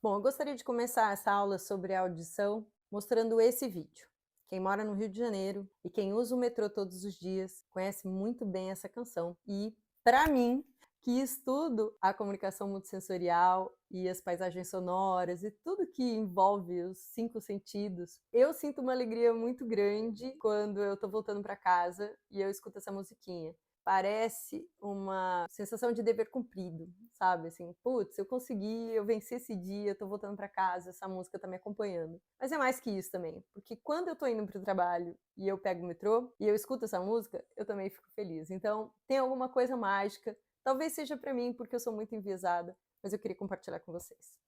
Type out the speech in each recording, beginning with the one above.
Bom, eu gostaria de começar essa aula sobre audição mostrando esse vídeo. Quem mora no Rio de Janeiro e quem usa o metrô todos os dias conhece muito bem essa canção. E, para mim, que estudo a comunicação multissensorial e as paisagens sonoras e tudo que envolve os cinco sentidos, eu sinto uma alegria muito grande quando eu estou voltando para casa e eu escuto essa musiquinha. Parece uma sensação de dever cumprido, sabe, assim, putz, eu consegui, eu venci esse dia, eu tô voltando para casa, essa música tá me acompanhando. Mas é mais que isso também, porque quando eu tô indo para o trabalho e eu pego o metrô e eu escuto essa música, eu também fico feliz. Então, tem alguma coisa mágica, talvez seja para mim porque eu sou muito enviesada, mas eu queria compartilhar com vocês.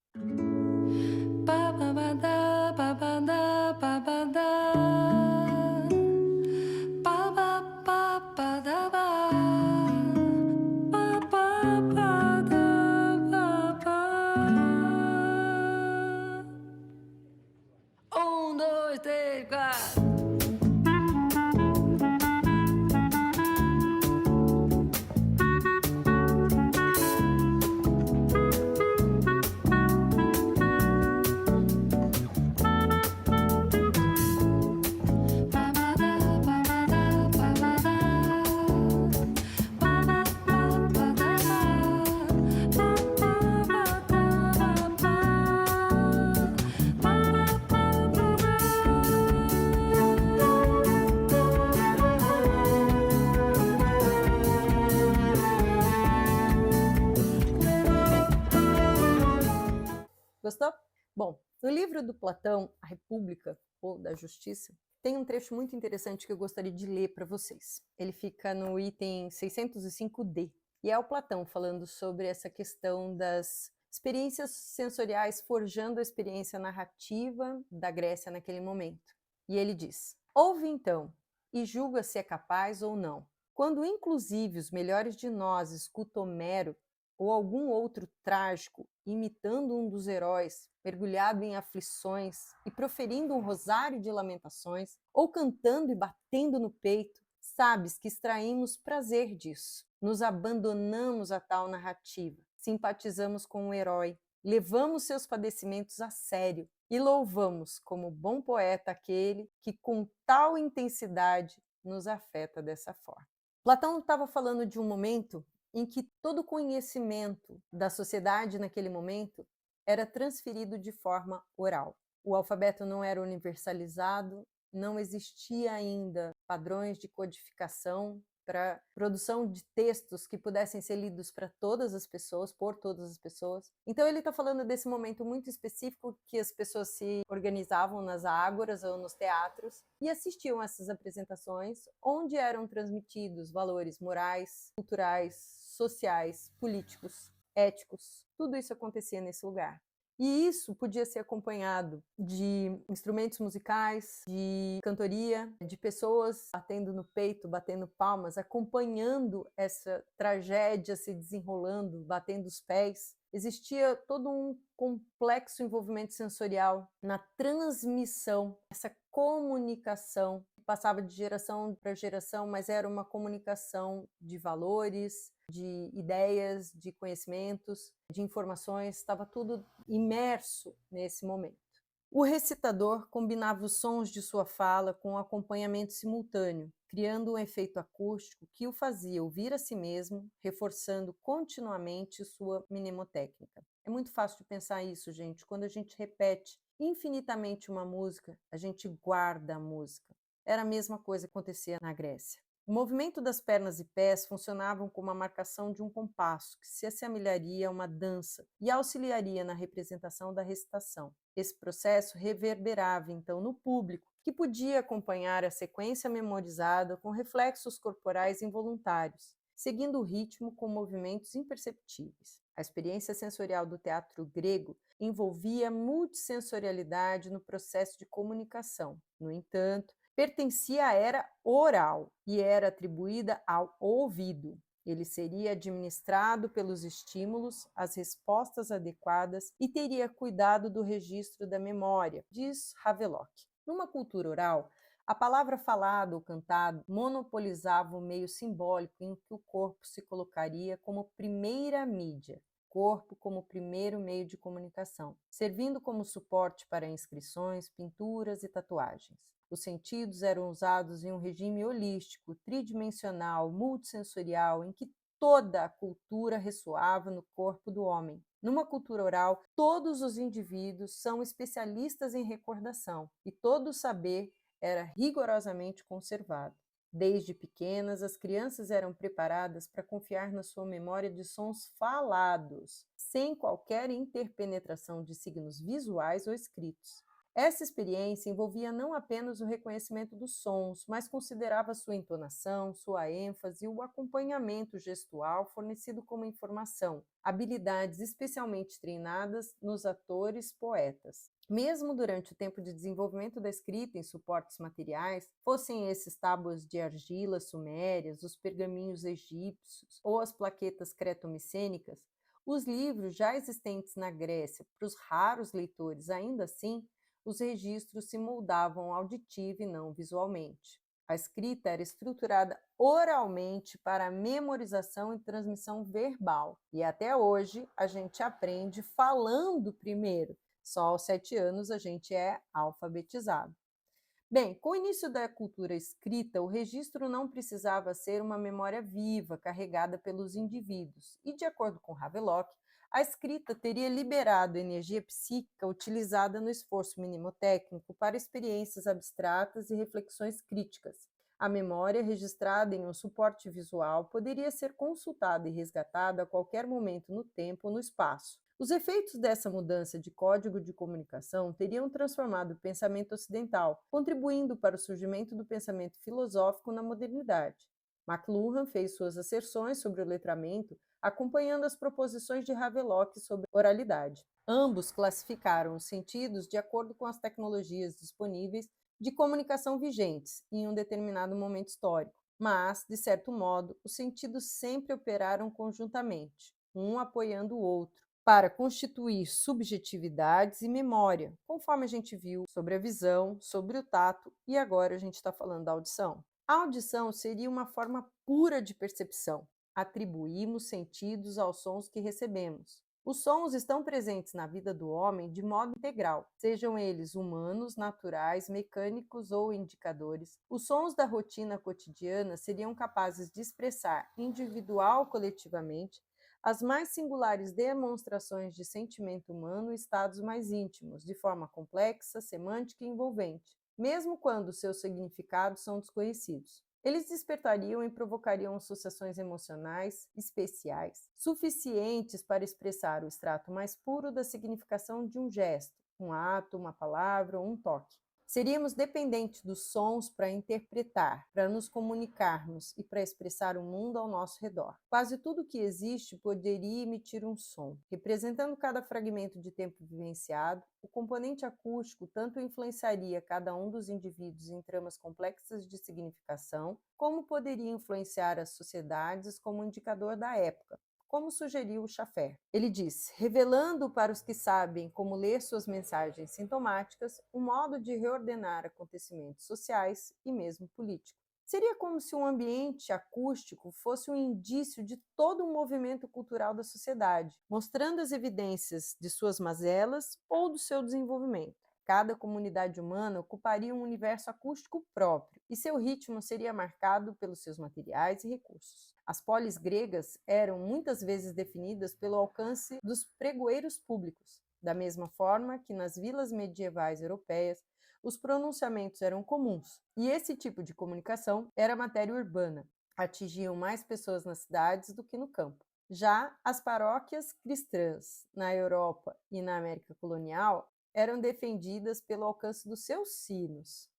Dois, três, quatro. Gostou? Bom, no livro do Platão, A República, ou da Justiça, tem um trecho muito interessante que eu gostaria de ler para vocês. Ele fica no item 605D, e é o Platão falando sobre essa questão das experiências sensoriais forjando a experiência narrativa da Grécia naquele momento. E ele diz: ouve então, e julga se é capaz ou não. Quando inclusive os melhores de nós escutam Homero ou algum outro trágico imitando um dos heróis, mergulhado em aflições e proferindo um rosário de lamentações, ou cantando e batendo no peito, sabes que extraímos prazer disso. Nos abandonamos a tal narrativa, simpatizamos com o herói, levamos seus padecimentos a sério e louvamos como bom poeta aquele que com tal intensidade nos afeta dessa forma. Platão estava falando de um momento em que todo o conhecimento da sociedade naquele momento era transferido de forma oral. O alfabeto não era universalizado, não existia ainda padrões de codificação para produção de textos que pudessem ser lidos para todas as pessoas, por todas as pessoas. Então ele está falando desse momento muito específico que as pessoas se organizavam nas ágoras ou nos teatros e assistiam essas apresentações, onde eram transmitidos valores morais, culturais, sociais, políticos, éticos. Tudo isso acontecia nesse lugar. E isso podia ser acompanhado de instrumentos musicais, de cantoria, de pessoas batendo no peito, batendo palmas, acompanhando essa tragédia se desenrolando, batendo os pés. Existia todo um complexo envolvimento sensorial na transmissão, essa comunicação que passava de geração para geração, mas era uma comunicação de valores, de ideias, de conhecimentos, de informações, estava tudo imerso nesse momento. O recitador combinava os sons de sua fala com um acompanhamento simultâneo, criando um efeito acústico que o fazia ouvir a si mesmo, reforçando continuamente sua mnemotécnica. É muito fácil de pensar isso, gente. Quando a gente repete infinitamente uma música, a gente guarda a música. Era a mesma coisa que acontecia na Grécia. O movimento das pernas e pés funcionavam como a marcação de um compasso, que se assemelharia a uma dança e auxiliaria na representação da recitação. Esse processo reverberava, então, no público, que podia acompanhar a sequência memorizada com reflexos corporais involuntários, seguindo o ritmo com movimentos imperceptíveis. A experiência sensorial do teatro grego envolvia multissensorialidade no processo de comunicação. No entanto, pertencia à era oral e era atribuída ao ouvido. Ele seria administrado pelos estímulos, as respostas adequadas e teria cuidado do registro da memória, diz Havelock. Numa cultura oral, a palavra falada ou cantada monopolizava o meio simbólico em que o corpo se colocaria como primeira mídia, corpo como primeiro meio de comunicação, servindo como suporte para inscrições, pinturas e tatuagens. Os sentidos eram usados em um regime holístico, tridimensional, multissensorial, em que toda a cultura ressoava no corpo do homem. Numa cultura oral, todos os indivíduos são especialistas em recordação e todo o saber era rigorosamente conservado. Desde pequenas, as crianças eram preparadas para confiar na sua memória de sons falados, sem qualquer interpenetração de signos visuais ou escritos. Essa experiência envolvia não apenas o reconhecimento dos sons, mas considerava sua entonação, sua ênfase e o acompanhamento gestual fornecido como informação, habilidades especialmente treinadas nos atores poetas. Mesmo durante o tempo de desenvolvimento da escrita em suportes materiais, fossem esses tábuas de argila sumérias, os pergaminhos egípcios ou as plaquetas cretomicênicas, os livros já existentes na Grécia, para os raros leitores ainda assim, os registros se moldavam auditiva e não visualmente. A escrita era estruturada oralmente para a memorização e transmissão verbal. E até hoje a gente aprende falando primeiro. Só aos 7 anos a gente é alfabetizado. Bem, com o início da cultura escrita, o registro não precisava ser uma memória viva, carregada pelos indivíduos. E, de acordo com Havelock, a escrita teria liberado energia psíquica utilizada no esforço mnemotécnico para experiências abstratas e reflexões críticas. A memória, registrada em um suporte visual, poderia ser consultada e resgatada a qualquer momento no tempo ou no espaço. Os efeitos dessa mudança de código de comunicação teriam transformado o pensamento ocidental, contribuindo para o surgimento do pensamento filosófico na modernidade. McLuhan fez suas asserções sobre o letramento acompanhando as proposições de Havelock sobre oralidade. Ambos classificaram os sentidos de acordo com as tecnologias disponíveis de comunicação vigentes em um determinado momento histórico, mas, de certo modo, os sentidos sempre operaram conjuntamente, um apoiando o outro, para constituir subjetividades e memória, conforme a gente viu sobre a visão, sobre o tato e agora a gente está falando da audição. A audição seria uma forma pura de percepção. Atribuímos sentidos aos sons que recebemos. Os sons estão presentes na vida do homem de modo integral, sejam eles humanos, naturais, mecânicos ou indicadores. Os sons da rotina cotidiana seriam capazes de expressar, individual ou coletivamente, as mais singulares demonstrações de sentimento humano e estados mais íntimos, de forma complexa, semântica e envolvente, mesmo quando seus significados são desconhecidos. Eles despertariam e provocariam associações emocionais especiais, suficientes para expressar o extrato mais puro da significação de um gesto, um ato, uma palavra ou um toque. Seríamos dependentes dos sons para interpretar, para nos comunicarmos e para expressar o mundo ao nosso redor. Quase tudo que existe poderia emitir um som. Representando cada fragmento de tempo vivenciado, o componente acústico tanto influenciaria cada um dos indivíduos em tramas complexas de significação, como poderia influenciar as sociedades como indicador da época, como sugeriu o Schaffer. Ele diz, revelando para os que sabem como ler suas mensagens sintomáticas um modo de reordenar acontecimentos sociais e mesmo políticos. Seria como se um ambiente acústico fosse um indício de todo um movimento cultural da sociedade, mostrando as evidências de suas mazelas ou do seu desenvolvimento. Cada comunidade humana ocuparia um universo acústico próprio e seu ritmo seria marcado pelos seus materiais e recursos. As polis gregas eram muitas vezes definidas pelo alcance dos pregoeiros públicos, da mesma forma que nas vilas medievais europeias os pronunciamentos eram comuns, e esse tipo de comunicação era matéria urbana, atingiam mais pessoas nas cidades do que no campo. Já as paróquias cristãs na Europa e na América colonial eram defendidas pelo alcance dos seus sinos.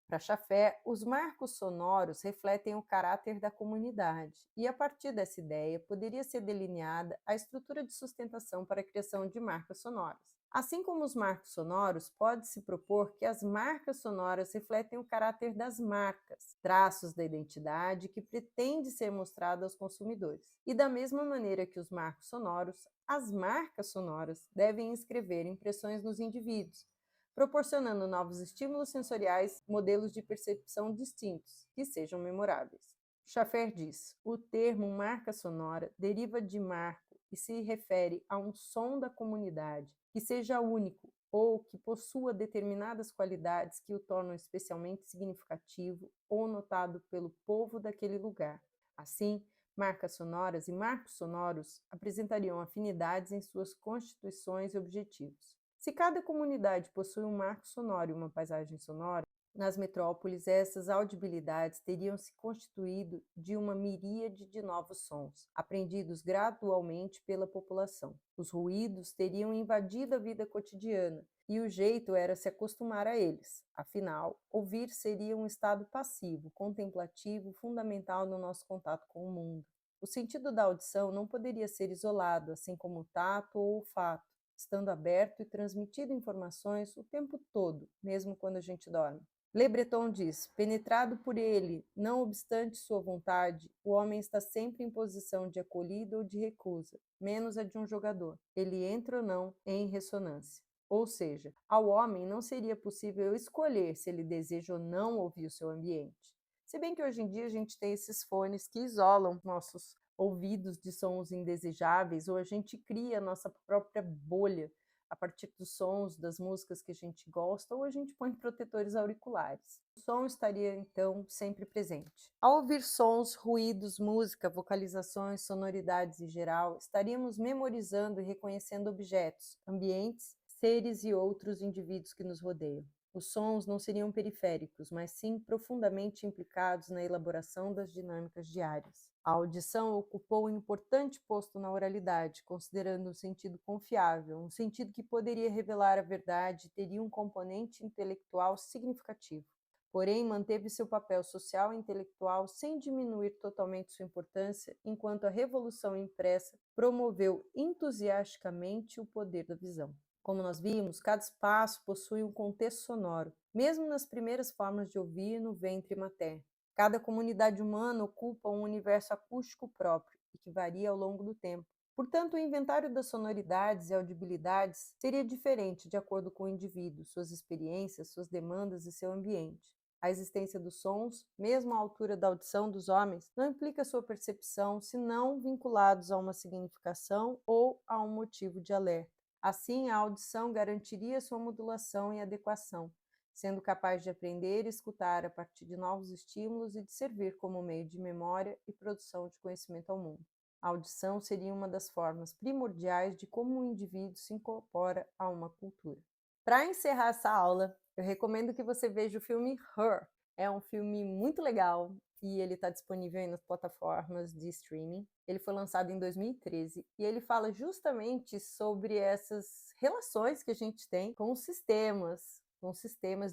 Para Schaffer, os marcos sonoros refletem o caráter da comunidade, e a partir dessa ideia poderia ser delineada a estrutura de sustentação para a criação de marcas sonoras. Assim como os marcos sonoros, pode-se propor que as marcas sonoras refletem o caráter das marcas, traços da identidade que pretende ser mostrado aos consumidores. E da mesma maneira que os marcos sonoros, as marcas sonoras devem inscrever impressões nos indivíduos, proporcionando novos estímulos sensoriais, modelos de percepção distintos, que sejam memoráveis. Schaffer diz, o termo marca sonora deriva de marco e se refere a um som da comunidade que seja único ou que possua determinadas qualidades que o tornam especialmente significativo ou notado pelo povo daquele lugar. Assim, marcas sonoras e marcos sonoros apresentariam afinidades em suas constituições e objetivos. Se cada comunidade possui um marco sonoro e uma paisagem sonora, nas metrópoles, essas audibilidades teriam se constituído de uma miríade de novos sons, aprendidos gradualmente pela população. Os ruídos teriam invadido a vida cotidiana, e o jeito era se acostumar a eles. Afinal, ouvir seria um estado passivo, contemplativo, fundamental no nosso contato com o mundo. O sentido da audição não poderia ser isolado, assim como o tato ou o olfato, estando aberto e transmitindo informações o tempo todo, mesmo quando a gente dorme. Le Breton diz: penetrado por ele, não obstante sua vontade, o homem está sempre em posição de acolhida ou de recusa, menos a de um jogador. Ele entra ou não em ressonância. Ou seja, ao homem não seria possível escolher se ele deseja ou não ouvir o seu ambiente. Se bem que hoje em dia a gente tem esses fones que isolam nossos ouvidos de sons indesejáveis, ou a gente cria a nossa própria bolha a partir dos sons das músicas que a gente gosta, ou a gente põe protetores auriculares. O som estaria, então, sempre presente. Ao ouvir sons, ruídos, música, vocalizações, sonoridades em geral, estaríamos memorizando e reconhecendo objetos, ambientes, seres e outros indivíduos que nos rodeiam. Os sons não seriam periféricos, mas sim profundamente implicados na elaboração das dinâmicas diárias. A audição ocupou um importante posto na oralidade, considerando um sentido confiável, um sentido que poderia revelar a verdade e teria um componente intelectual significativo. Porém, manteve seu papel social e intelectual sem diminuir totalmente sua importância, enquanto a revolução impressa promoveu entusiasticamente o poder da visão. Como nós vimos, cada espaço possui um contexto sonoro, mesmo nas primeiras formas de ouvir no ventre materno. Cada comunidade humana ocupa um universo acústico próprio e que varia ao longo do tempo. Portanto, o inventário das sonoridades e audibilidades seria diferente de acordo com o indivíduo, suas experiências, suas demandas e seu ambiente. A existência dos sons, mesmo à altura da audição dos homens, não implica sua percepção, senão vinculados a uma significação ou a um motivo de alerta. Assim, a audição garantiria sua modulação e adequação, sendo capaz de aprender e escutar a partir de novos estímulos e de servir como meio de memória e produção de conhecimento ao mundo. A audição seria uma das formas primordiais de como o indivíduo se incorpora a uma cultura. Para encerrar essa aula, eu recomendo que você veja o filme Her. É um filme muito legal e ele está disponível aí nas plataformas de streaming. Ele foi lançado em 2013 e ele fala justamente sobre essas relações que a gente tem com sistemas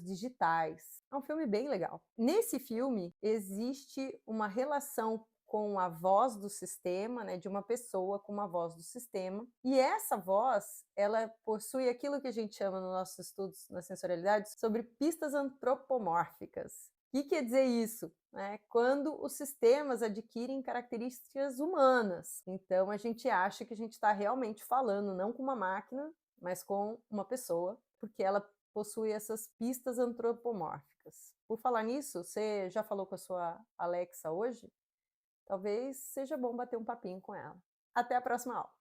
digitais. É um filme bem legal. Nesse filme, existe uma relação com a voz do sistema, né, de uma pessoa com uma voz do sistema, e essa voz, ela possui aquilo que a gente chama nos nossos estudos na sensorialidade sobre pistas antropomórficas. O que quer dizer isso? Quando os sistemas adquirem características humanas. Então, a gente acha que a gente está realmente falando, não com uma máquina, mas com uma pessoa, porque ela possui essas pistas antropomórficas. Por falar nisso, você já falou com a sua Alexa hoje? Talvez seja bom bater um papinho com ela. Até a próxima aula!